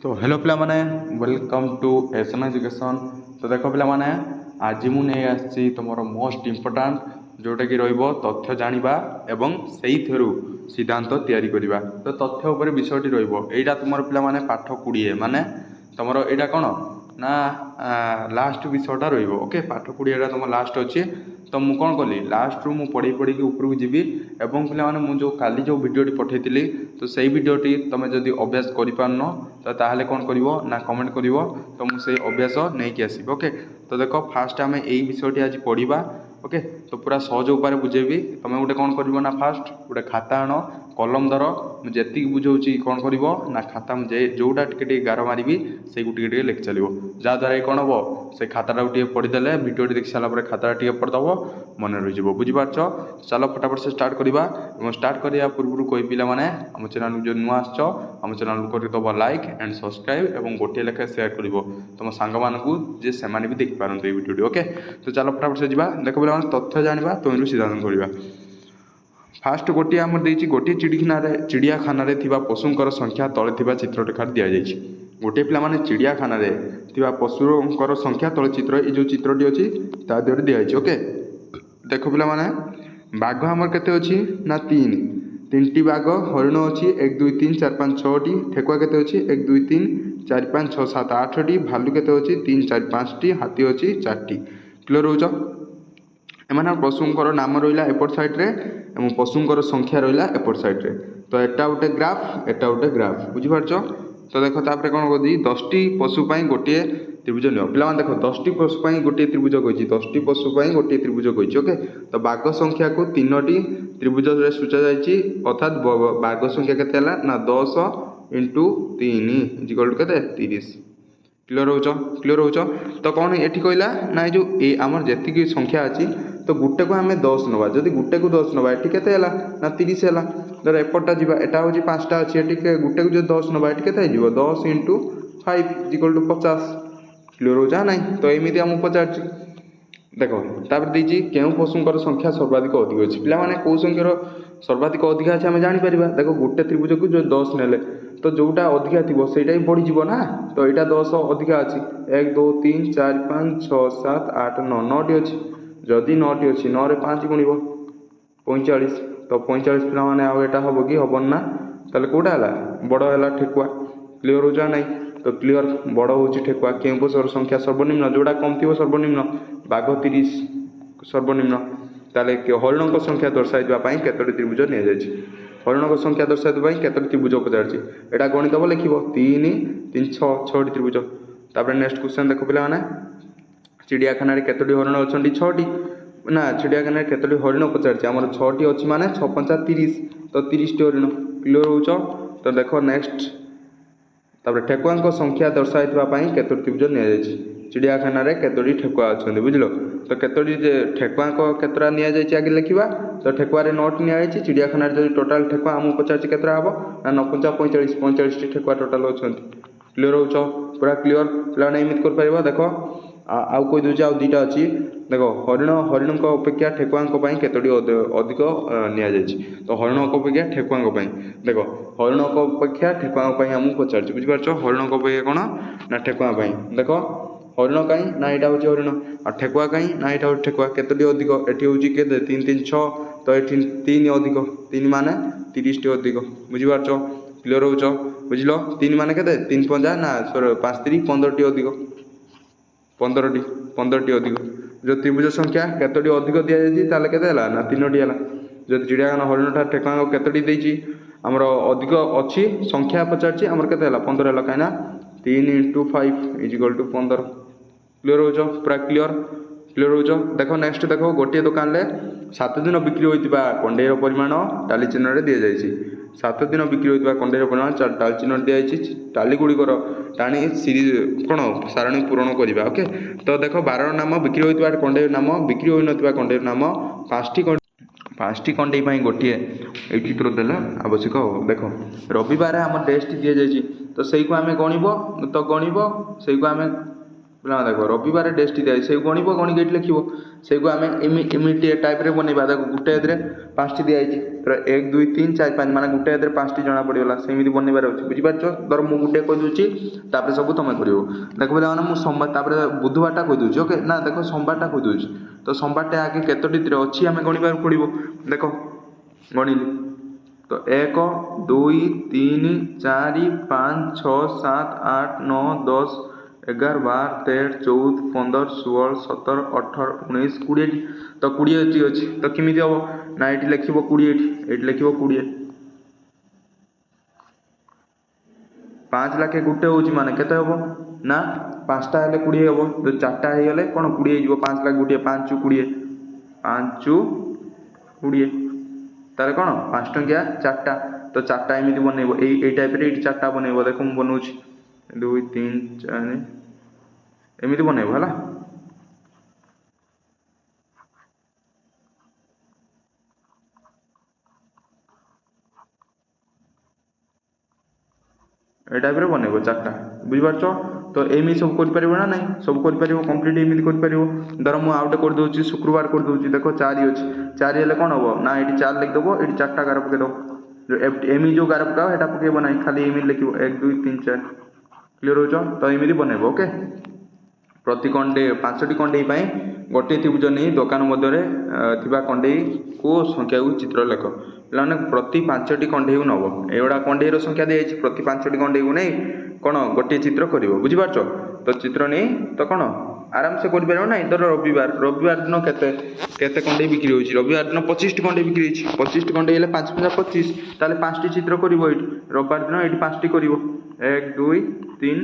तो हेलो पिला माने वेलकम टू एसएन एजुकेशन। तो देख पिला माने आज मु नहीं आसी तुमर मोस्ट इम्पोर्टाट जोटा कि रहिबो तथ्य जानिबा एवं सेही थेरु सिद्धांत तैयारी करिबा। तो तथ्य ऊपर विषयटी रहिबो एटा तुमर पिला माने पाठ 20 माने तुमर एटा कोन ना लास्ट विषयटा रहिबो। ओके पाठ 20 टा तुम लास्ट अछि। तो मु कौन कली लास्ट रु मु पढ़ी पढ़ी ऊपर को जीवी एवं पिला माने मु जो काली जो वीडियोटी पठेइतिली तो सेही वीडियोटी तुम जदि अभ्यास करि पारन तो ताहले कौन करिवो ना कमेंट करिवो तो मु से अभ्यास नहीं कि आसीबो। ओके तो देखो फास्ट आम यही विषयटी आज पढ़ा। ओके तो पूरा सहज उपाय बुझेबी तुम गोटे कौन कर ना फास्ट गोटे खाता आण कलम धर जी बुझाऊँगी कौन कर ना खाता जोटा टे गार मारि से टे लिखि चलो जहाँद्वारा कौन हम से खाताटा टे पढ़ीदे भिडियो देख सारापर खाता टे पढ़ीदब मन रही बुझीपार। चलो फटाफट से स्टार्ट करवा स्टार्ट करने पूर्व कही पिला माने आम चैनल जो नुआ आम चैनल करदब लाइक एंड सब्सक्राइब और गोटे लेखा सेयार कर तुम सांग मानू जे से भी देखिपारते वीडियो। ओके तो चलो फटाफट से जा देख पे तथ्य जाना तुम सिद्धांत करवा। फास्ट गोटे आम देती गोटे चिड़ियाखाना पशुंर संख्या तले चित्ररेखार दि जाए गोटे पिला माने चिड़ियाखाना पशुंर संख्या तले चित्र ये जो चित्रटी अच्छी ता देहरे दि जाए। ओके देख पिला माने बाघ आमर केते अच्छी ना तीन टी बाघ हरिण अच्छी 1 2 3 4 5 6 टी ठेकुआ केते अच्छी 1 2 3 4 5 6 7 8 टी भालू केते अच्छी 3 4 5 टी हाथी अच्छी 4 टी क्लियर हो एम पशुंर नाम रहा एपट सैड्रे और पशुंर संख्या रहा एपट सैड्रे। तो एटा गोटे ग्राफ एटा गोटे ग्राफ बुझीपार। तो देख तापर कौन कर 10टी पशुपाई गोटे त्रिभुज नियो पिला देख 10टी पशुपाई गोटे त्रिभुज कही 10टी पशुपाई गोटे त्रिभुज कही। ओके तो बाघ संख्या को 3टी त्रिभुज सूचा जाइए अर्थात बाघ संख्या केते ना 10 इंटू 3 इक्वल टू केते 30 क्लियर हो। तो कौन ये कहला ना जो ए आमर जी संख्या अच्छी तो गुटे को आम 10 नवा जदि गुटे को 10 नवा ये केते ना 30 है धर एपटा जी एटा हूँ 5टा अच्छी ये गुटे को जो 10 नवा ये केते 10 इंटू 5 इक्वल टू 50 क्लियर हो ना। तो एमती आमको पचार देखो तापर देती केउ पशुंर संख्या सर्वाधिक अधिक अच्छी पिला माने कौ संख्यार सर्वाधिक अधिक अच्छे आम जापर देखो गोटे त्रिभुज को जो 10 ने तो जोटा अधिका थी से बढ़ीज ना। तो यहाँ 10 अधिका अच्छी 1 2 3 4 5 6 7 8 9 9टी अच्छी जदि 9टी अच्छी 9 रे 5 गुणिब 45 तो 45 पिला माने आटा हम कि हबन ना ताले कौटा है बड़ है ठेकुआ क्लियर हो जा ना। तो क्लियर बड़ हूँ ठेकुआ केउ पशुर संख्या सर्वनिम्न जोड़ा कम थी सर्वनिम्न बाघ 30 सर्वनिम्न ताले हरिण संख्या दर्शाई केतोटी त्रिभुज नि जाए हरिण संख्या दर्शाई केतोटी त्रिभुज पचार यहाँ गणित लिख 3 3 6 6टी त्रिभुज। तापर नेक्स्ट क्वेश्चन देख पिला माने चिड़ियाखाना केतोटी हरिण अच्छा 6टी ना चिड़ियाखाना केतोटी हरिण पचार आम 6टी अच्छी माने 6 5 30 तो 30टी हरिण क्लियर हो। तो देख नेक्स्ट तापर ठेकुआ संख्या दर्शाई केतोटी त्रिभुज नि जाए चिड़ियाखाना केतोटी ठेकुआ अच्छा बुझल। तो केतोटी ठेकुआ केतरा नि जाए आगे लिखा तो ठेकुआर 9टी नि चिड़ियाखाना जो टोटाल ठेकुआ आमको पचार केतरा हम ना 45 45टी ठेकुआ टोटाल अच्छा क्लियर हो पूरा क्लियर पे एमती कर देख आउ कोई दूसरी आउ दुईटा अच्छी देख हरिण अपेक्षा ठेकुआ केतोटी अधिक नि जाए तो हरिण अपेक्षा ठेकुआ देख हरिण अपेक्षा ठेकुआ आमको पचार बुझीपार हरिण अपेक्षा कौन ना ठेकुआ देख हरिण कहीं ना यहाँ हूँ हरिण आ ठेकुआ कहीं ना यहाँ हूँ ठेकुआ केतोटी अधिक एटी हूँ के 3 3 6 तो ये 3 अधिक 3 माने 30टी अधिक बुझीपार क्लियर हो बुझल 3 माने केते 3 5 ना 5 3 15टी अधिक 15टी अधिक जो त्रिभुज संख्या केतोटी अधिक दि जाए केते ना 3टी है जो चिड़ियाखाना हरिण ठार ठेकुआ केतोटी देती आमर अधिक अच्छी संख्या पचार आमर केते 15 है कहीं 3 इंटू 5 इजिकल टू 15 क्लियर हो पूरा क्लियर हो। देख नेक्स्ट देख गोटे दुकान में 7 दिन बिक्री होता कंडेर परिमाण टाली चिन्ह दि जाए 7 दिन बिक्री होता कंडेर परिमाण टाली चिन्ह दि जाए टाली गुड़िकर टाणी सीरीज कौन सारणी पूरण करवा। ओके तो देख 12 नाम बिक्री होता कंडेर नाम बिक्री हो ना कंडेर नाम 5टी कंडे गोटे ये चित्र देने आवश्यक हो। देख रविवार आम टेस्ट दि जाए तो सही को आम गणब तो गणब से आम पिला देख रविवार टेस्ट दिए से गणब गणिक ये लिख से आम एमती टाइप बनवा देख गोटे ପାଞ୍ଚଟି ଦିଆଯାଇଛି ଧର 1 2 3 4 5 ମାନେ ଗୋଟେ ହାତରେ ପାଞ୍ଚଟି ଜଣା ପଡ଼ିଗଲା ସେମିତି ବନେଇବାର ଅଛି ବୁଝିପାରୁଛ। ଧର ମୁଁ ଗୋଟେ କହିଦେଉଛି ତାପରେ ସବୁ ତମେ କରିବ। ଦେଖ ପିଲାମାନେ ମୁଁ ସୋମବାର ତାପରେ ବୁଧବାରଟା କହିଦେଉଛି ଓକେ ନା ଦେଖ ସୋମବାରଟା କହିଦେଉଛି ତ ସୋମବାରଟା ଆଗେ କେତୋଟି ଅଛି ଆମେ ଗଣିବାକୁ ପଡ଼ିବ। ଦେଖ ଗଣିଲି ତ 1 2 3 4 5 6 7 8 9 10 11 12 13 14 15 16 17 18 19 20 ତ 20 ଅଛି ତ କେମିତି ହେବ ନା ଏଠି ଲେଖିବ 20 ଏଠି ଲେଖିବ 20 5 ଲାଖେ ଗୋଟେ ହେଉଛି ମାନେ କେତେ ହେବ ନା 5ଟା ହେଲେ 20 ହେବ ତ 4ଟା ହେଇଗଲେ କ'ଣ 20 ହେଇଯିବ 5 ଲାଖ ଗୋଟିଏ 5 20 5 20 ତାହେଲେ କ'ଣ 5 ଟଙ୍କିଆ 4ଟା ତ 4ଟା ଏମିତି ବନେଇବ ଏଇ ଟାଇପ୍ରେ ଏଇଠି 4ଟା ବନେଇବ। ଦେଖ ମୁଁ ବନଉଛି 2 3 4 ଏମିତି ବନେଇବ ହେଲା। এই টাইପ୍ରେ ବନେଇବ 4ଟା ବୁଝିପାରୁଛ। ତ ଏମିତି ସବୁ କରିପାରିବ ନା ନାହିଁ ସବୁ କରିପାରିବ କମ୍ପ୍ଲିଟ୍ ଏମିତି କରିପାରିବ। ଧର ମୁଁ ଆଉ ଗୋଟେ କରିଦେଉଛି ଶୁକ୍ରବାର କରିଦେଉଛି ଦେଖ 4 ଅଛି 4 ହେଲେ କ'ଣ ହେବ ନା ଏଠି 4 ଲେଖିଦେବ ଏଠି 4ଟା ଗାର ପକାଇଦେବ ଏମିତି ଯେଉଁ ଗାର ପକାଅ ସେଇଟା ପକାଇବ ନାହିଁ ଖାଲି ଏମିତି ଲେଖିବ 1 2 3 4 କ୍ଲିୟର ହେଉଛ। ତ ଏମିତି ବନେଇବ ଓକେ। ପ୍ରତି କଣ୍ଢେଇ 5ଟି କଣ୍ଢେଇ ପାଇଁ ଗୋଟିଏ ତ୍ରିଭୁଜ ନେଇ ଦୋକାନ ମଧ୍ୟରେ ଥିବା କଣ୍ଢେଇକୁ ସଂଖ୍ୟାକୁ ଚିତ୍ର ଲେଖ। ପିଲାମାନେ ପ୍ରତି 5ଟି କଣ୍ଢେଇକୁ ନେବ ଏଗୁଡ଼ା କଣ୍ଢେଇର ସଂଖ୍ୟା ଦିଆଯାଇଛି ପ୍ରତି 5ଟି କଣ୍ଢେଇକୁ ନେଇ କ'ଣ ଗୋଟିଏ ଚିତ୍ର କରିବ ବୁଝିପାରୁଛ। ତ ଚିତ୍ର ନେଇ ତ କ'ଣ ଆରାମସେ କରିପାରିବ ନାହିଁ। ଧର ରବିବାର ଦିନ କେତେ କଣ୍ଢେଇ ବିକ୍ରି ହେଉଛି ରବିବାର ଦିନ 25ଟି କଣ୍ଢେଇ ବିକ୍ରି ହେଉଛି 25ଟି କଣ୍ଢେଇ ହେଲେ 5 × 25 ତାହେଲେ 5ଟି ଚିତ୍ର କରିବ ଏଇଠି ରବିବାର ଦିନ ଏଇଠି 5ଟି କରିବ 1 2 3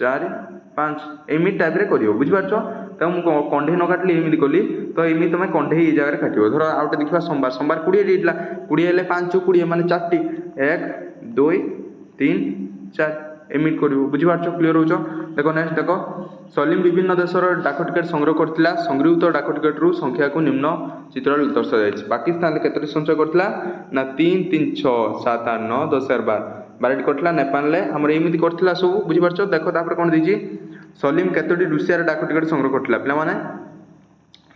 4 5 ଏମିତି ଟାଇପ୍ରେ କରିବ ବୁଝିପାରୁଛ। ତ ମୁଁ କଣ୍ଢେଇ ନ କାଟିଲି ଏମିତି କଲି ତ ଏମିତି ତୁମେ କଣ୍ଢେଇ ଏଇ ଜାଗାରେ କାଟିବ। ଧର ଆଉ ଗୋଟେ ଦେଖିବା ସୋମବାର 20 ହେଇଥିଲା 20 ହେଲେ 5 20 ମାନେ 4ଟି 1 2 3 4 ଏମିତି କରିବ ବୁଝିପାରୁଛ କ୍ଲିୟର ହେଉଛ। ଦେଖ ନେକ୍ସଟ ଦେଖ ସଲିମ ବିଭିନ୍ନ ଦେଶର ଡାକ ଟିକେଟ ସଂଗ୍ରହ କରିଥିଲା ସଂଗୃହୀତ ଡାକ ଟିକେଟରୁ ସଂଖ୍ୟାକୁ ନିମ୍ନ ଚିତ୍ରରେ ଦର୍ଶାଯାଇଛି। ପାକିସ୍ତାନରେ କେତୋଟି ସଞ୍ଚୟ କରିଥିଲା ନା 3 3 6 7 8 9 10 11 12ଟି କରିଥିଲା। ନେପାଳରେ ଆମର ଏମିତି କରିଥିଲା ସବୁ ବୁଝିପାରୁଛ। ଦେଖ ତାପରେ କ'ଣ ଦେଇଛି ସଲିମ କେତୋଟି ରୁଷିଆର ଡାକ ଟିକେଟ ସଂଗ୍ରହ କରିଥିଲା ପିଲାମାନେ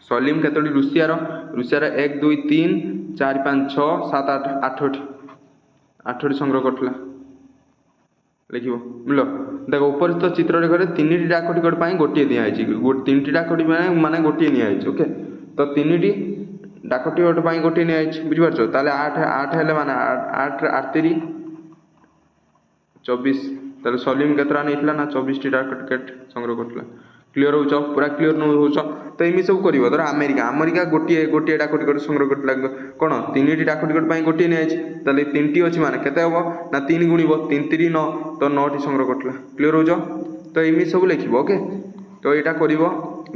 ସଲିମ କେତୋଟି ରୁଷିଆର 1 2 3 4 5 6 7 8 8ଟି ସଂଗ୍ରହ କରିଥିଲା ଲେଖିବ ବୁଝିଲ। ଦେଖ ଉପରିସ୍ଥ ଚିତ୍ରରେଖରେ 3ଟି ଡାକ ଟିକଟ ପାଇଁ ଗୋଟିଏ ଦିଆହେଇଛି 3ଟି ଡାକ ଟିକଟ ମାନେ ଗୋଟିଏ ନିଆହେଇଛି ଓକେ। ତ 3ଟି ଡାକ ଟିକଟ ପାଇଁ ଗୋଟିଏ ନିଆହେଇଛି ବୁଝିପାରୁଛ। ତାହେଲେ 8 ହେଲେ ମାନେ 8 3 24 ତାହେଲେ ସଲିମ କେତେଟା ନେଇଥିଲା ନା 24ଟି ଡାକ ଟିକେଟ ସଂଗ୍ରହ କରିଥିଲା। କ୍ଲିୟର ହେଉଛ ପୁରା କ୍ଲିୟର ହେଉଛ। ତ ଏମିତି ସବୁ କରିବ। ଧର ଆମେରିକା ଗୋଟିଏ ଡାକ ଟିକଟ ସଂଗ୍ରହ କରିଥିଲା କ'ଣ 3ଟି ଡାକ ଟିକଟ ପାଇଁ ଗୋଟିଏ ନିଆଯାଇଛି ତାହେଲେ 3ଟି ଅଛି ମାନେ କେତେ ହେବ ନା 3 ଗୁଣିବ 3 3 9 ତ 9ଟି ସଂଗ୍ରହ କରିଥିଲା କ୍ଲିୟର ହେଉଛ। ତ ଏମିତି ସବୁ ଲେଖିବ ଓକେ। ତ ଏଇଟା କରିବ।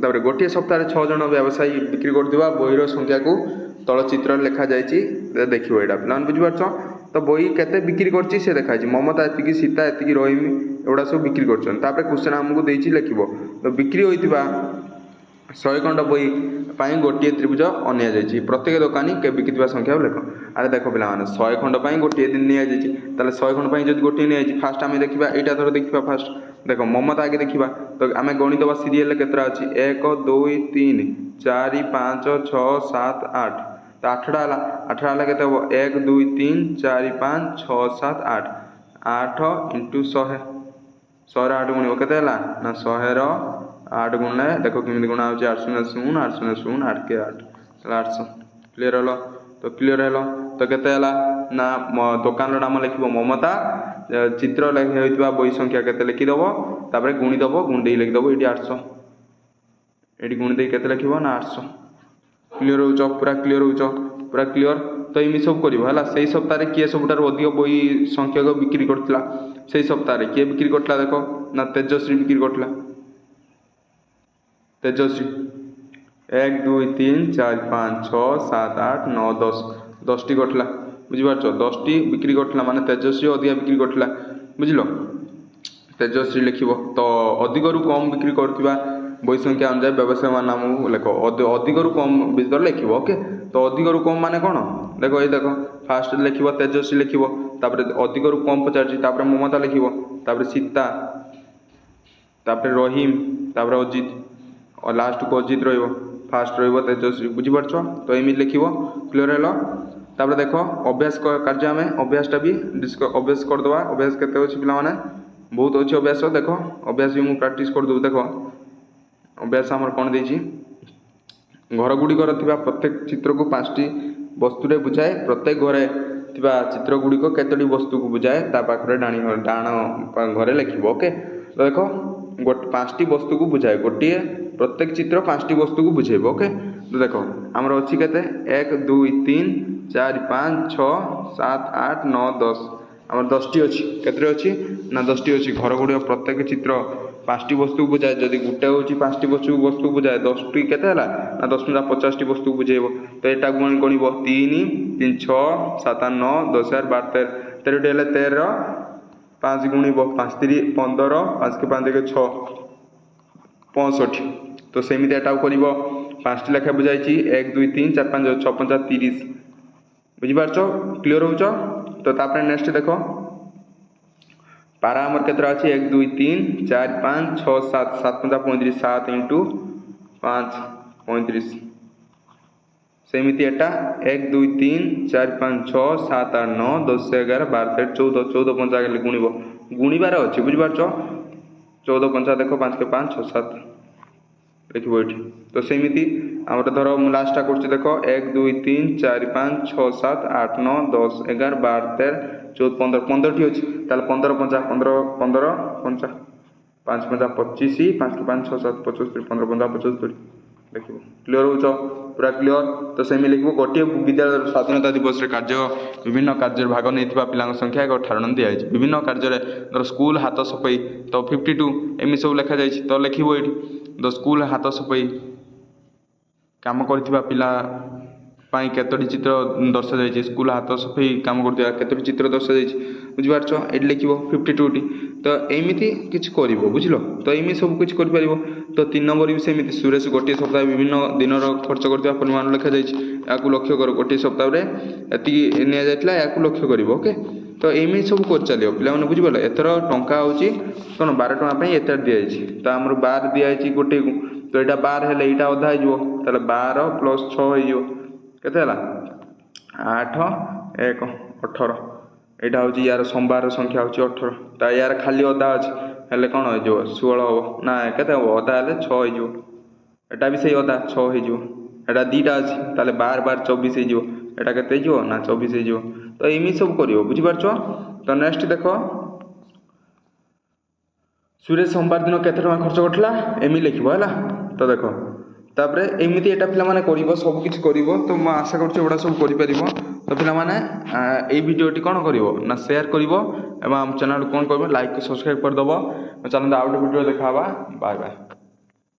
ତାପରେ ଗୋଟିଏ ସପ୍ତାହରେ 6 ଜଣ ବ୍ୟବସାୟୀ ବିକ୍ରି କରୁଥିବା ବହିର ସଂଖ୍ୟାକୁ ତଳ ଚିତ୍ରରେ ଲେଖାଯାଇଛି ଦେଖିବ ଏଇଟା ପିଲାମାନେ ବୁଝିପାରୁଛ। ତ ବହି କେତେ ବିକ୍ରି କରିଛି ସେ ଦେଖାଯାଇଛି ମମତା ଏତିକି ସୀତା ଏତିକି ରହିମ ଏଗୁଡ଼ା ସବୁ ବିକ୍ରି କରୁଛନ୍ତି। ତାପରେ କ୍ୱେଶ୍ଚନ ଆମକୁ ଦେଇଛି ଲେଖିବ ତ ବିକ୍ରି ହୋଇଥିବା 100 ଖଣ୍ଡ ବହି ପାଇଁ ଗୋଟିଏ ତ୍ରିଭୁଜ ଅନିଆଯାଇଛି ପ୍ରତ୍ୟେକ ଦୋକାନୀ ବିକିଥିବା ସଂଖ୍ୟାକୁ ଲେଖ। ଆରେ ଦେଖ ପିଲାମାନେ 100 ଖଣ୍ଡ ପାଇଁ ଗୋଟିଏ ଦିନ ନିଆଯାଇଛି ତାହେଲେ 100 ଖଣ୍ଡ ପାଇଁ ଯଦି ଗୋଟିଏ ନିଆଯାଇଛି ଫାଷ୍ଟ ଆମେ ଦେଖିବା ଏଇଟା ଧର ଦେଖିବା ଫାଷ୍ଟ ଦେଖ ମମତା ଆଗେ ଦେଖିବା ତ ଆମେ ଗଣିଦେବା ସିରିଏଲରେ କେତେଟା ଅଛି 1 2 3 4 5 6 7 8 ତ 8ଟା ହେଲା 8ଟା ହେଲା କେତେ ହେବ 1 2 3 4 5 6 7 8 8 × 100 100ର 8 ଗୁଣିବ କେତେ ହେଲା ନା 100ର 8 ଗୁଣିଲେ ଦେଖ କେମିତି ଗୁଣା ହେଉଛି 8 0 0 8 0 0 8 के 8 ତାହେଲେ 800 କ୍ଲିୟର ହେଲା। ତ କ୍ଲିୟର ହେଲା ତ କେତେ ହେଲା ନା ଦୋକାନର ନାମ ଲେଖିବ ମମତା ଚିତ୍ର ହୋଇଥିବା ବହି ସଂଖ୍ୟା କେତେ ଲେଖିଦେବ ତାପରେ ଗୁଣିଦେବ ଗୁଣିଦେଇ ଲେଖିଦେବ ଏଇଠି 800 ଏଇଠି ଗୁଣିଦେଇ କେତେ ଲେଖିବ ନା 800 କ୍ଲିୟର ହେଉଛ ପୁରା କ୍ଲିୟର ହେଉଛ ପୁରା କ୍ଲିୟର। ତ ଏମିତି ସବୁ କରିବ ହେଲା। ସେଇ ସପ୍ତାହରେ କିଏ ସବୁଠାରୁ ଅଧିକ ବହି ସଂଖ୍ୟକ ବିକ୍ରି କରିଥିଲା ସେଇ ସପ୍ତାହରେ କିଏ ବିକ୍ରି କରିଥିଲା ଦେଖ ନା ତେଜଶ୍ରୀ ବିକ୍ରି କରିଥିଲା ତେଜଶ୍ରୀ 1 2 3 4 5 6 7 8 9 10 10ଟି କରିଥିଲା ବୁଝିପାରୁଛ 10ଟି ବିକ୍ରି କରିଥିଲା ମାନେ ତେଜଶ୍ରୀ ଅଧିକା ବିକ୍ରି କରିଥିଲା ବୁଝିଲ। ତେଜଶ୍ରୀ ଲେଖିବ ତ ଅଧିକରୁ କମ୍ ବିକ୍ରି କରୁଥିବା ବହି ସଂଖ୍ୟା ଅନୁଯାୟୀ ବ୍ୟବସାୟୀମାନ ନାମକୁ ଲେଖ ଅଧିକରୁ କମ୍ ଭିତରେ ଲେଖିବ ଓକେ। ତ ଅଧିକରୁ କମ୍ ମାନେ କ'ଣ ଦେଖ ଏଇ ଦେଖ ଫାଷ୍ଟ ଲେଖିବ ତେଜଶ୍ରୀ ଲେଖିବ ତାପରେ ଅଧିକରୁ କମ୍ ପଚାରୁଛି ତାପରେ ମମତା ଲେଖିବ ତାପରେ ସୀତା ତାପରେ ରହିମ ତାପରେ ଅଜିତ ଲାଷ୍ଟକୁ ଅଜିତ ରହିବ फास्ट रहिबो तेजस्वी बुझी पारछो तो एमिति लिखिबो क्लियर हेलो तापर देखो अभ्यास कार्य आम अभ्यासटा भी अभ्यास करदे अभ्यास केते अछि पिला माने बहुत अच्छी अभ्यास देखो अभ्यास भी मुझे प्राक्ट करदेवि देख अभ्यास आमर कौन देछि घर गुड़िकर प्रत्येक चित्र को 5टी वस्तु बुझाए प्रत्येक घरे चित्र गुड़िक केतोटी वस्तु को बुझाए ता पाखरे डाण घरे लिखिबो ओके तो देखो 5टी वस्तु को बुझाए गोटे प्रत्येक चित्र 5टी वस्तु को बुझेबो ओके तो देखो आमर अच्छी केते 1 2 3 4 5 6 7 8 9 10 आमर 10टी अच्छी केतरे अच्छी ना 10टी अच्छी घर गुड़िक प्रत्येक चित्र 5टी वस्तु को बुझाए जदि गोटे हूँ 5टी वस्तु को बुझाए 10टी केते हला ना 10 × 50टी वस्तु को बुझेबो तो यहाँ गणिब 3 3 6 7 8 9 10 11 12 13 13 13 5 गुणिब 5 3 15 5 के 5 6 65 तो सेमती एटा कर 5टी लेखा बुझाई 1 2 3 4 5 6 5 30 बुझिपार क्लीयर हो तो तापर नेक्स्ट देखो पारा आमर केतरा अच्छी 1 2 3 4 5 6 7 7 5 35 7 × 5 35 सेमती एटा 1 2 3 4 5 6 7 8 9 10 11 12 13 14 14 5 गुणिब गुणिबार अच्छी बुझिपार 14 5 देख 5 के 5 6 7 लिखो ये तो सेमती आमर धर मु लास्टा कर देख 1 2 3 4 5 6 7 8 9 10 11 12 13 14 15 15टी अच्छी ताल 15 5 15 15 5 5 5 25 5 के 5 6 7 75 15 15 75 लिख क्लीयर हो पूरा क्लीयर तो सेमी लिखो गोटे विद्यालय स्वाधीनता दिवस कार्य विभिन्न कार्य भाग नहीं पिला संख्या 18 दिखाई विभिन्न कार्य धर स्कूल हाथ सफाई तो 52 एमि सब लिखा जाए तो लिखो ये द स्कूल हाथ सफाई काम कर पिला केतोटी चित्र दर्शा जाए स्कूल हाथ सफाई काम कर केतोटी चित्र दर्शा जाए बुझिपार ये लिख 52टी तो एमती किसी कर बुझल तो एमती सब किसी कर तो 3 नंबर भी सेमती सुरेश गोटे सप्ताह विभिन्न दिन खर्च कर परिमाण लिखा जाए लक्ष्य कर गोटे सप्ताह एति नि जाता या लक्ष्य कर ओके तो एमती सब कर चलो पे बुझिपार एथर टंका हूँ कौन 12 टଙ୍କା एत दिखाई तो आम 12 दिखाई गोटे को तो यहाँ 12 हेल्ले यहाँ अधा हो 12 + 6 हो केते 8 1 18 यहाँ हूँ यार सोमवार संख्या हूँ 18 तो यार खाली अधा अच्छे हेल्ले कौन हो 16 हम ना केते अधा हेल्ले 6 हो एटा भी सही अधा 6 हो एटा 2टा अच्छी 12 12 24 होटा के ना 24 हो तो एमती सब कर बुझिपार तो नेक्स्ट देख सुरेश सोमवार दिन केते टଙ୍କା खर्च करथिला एमि लिखिबो हला तो देखो तापरे एमिति एटा पिला माने करिवो सब किछ करिवो तो म आशा करछि एडा सब करि परिवो तो पिला माने ए वीडियोटी कोन करिवो ना शेयर करिवो एवं हम चैनल कोन करबो लाइक सब्सक्राइब कर दबो चलन आउट वीडियो देखाबा बाय बाय।